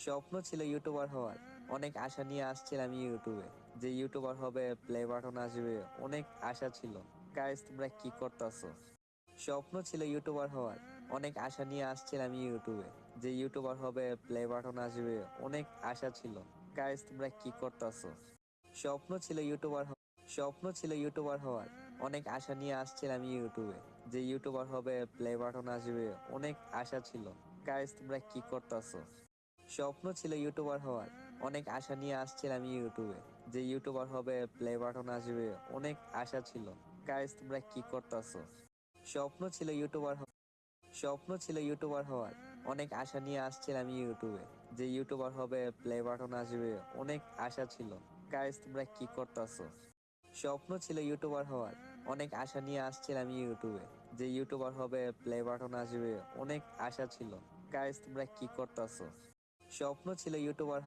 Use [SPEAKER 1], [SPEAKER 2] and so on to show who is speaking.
[SPEAKER 1] স্বপ্ন ছিল ইউটিউবার হওয়ার। অনেক আশা নিয়ে আসছিলাম ইউটিউবে। যে ইউটিউবার হবে, প্লে বাটন আসবে, অনেক আশা ছিল। গাইস, তোমরা কি করতেছো? স্বপ্ন ছিল ইউটিউবার হওয়ার। অনেক আশা নিয়ে আসছিলাম ইউটিউবে। যে ইউটিউবার হবে, প্লে বাটন আসবে, অনেক আশা ছিল। গাইস, তোমরা কি করতেছো? স্বপ্ন ছিল ইউটিউবার স্বপ্ন ছিল ইউটিউবার হওয়ার। অনেক আশা নিয়ে আসছিলাম ইউটিউবে। যে ইউটিউবার হবে, প্লে বাটন আসবে, অনেক আশা ছিল। গাইস, তোমরা কি করতেছো? স্বপ্ন ছিল ইউটিউবার হওয়ার। অনেক আশা নিয়ে আসছিলাম ইউটিউবে। যে ইউটিউবার হবে, প্লে বাটন আসবে, অনেক আশা ছিল। গাইস, তোমরা কি করতেছো? স্বপ্ন ছিল ইউটিউবার স্বপ্ন ছিল ইউটিউবার হওয়ার। অনেক আশা নিয়ে আসছিলাম ইউটিউবে। যে ইউটিউবার হবে, প্লে বাটন আসবে, অনেক আশা ছিল। গাইস, তোমরা কি করতেছো? স্বপ্ন ছিল ইউটিউবার হওয়ার। অনেক আশা নিয়ে আসছিলাম ইউটিউবে। যে ইউটিউবার হবে, প্লে বাটন আসবে, অনেক আশা ছিল। গাইস, তোমরা কি করতেছো? স্বপ্ন ছিল ইউটিউবার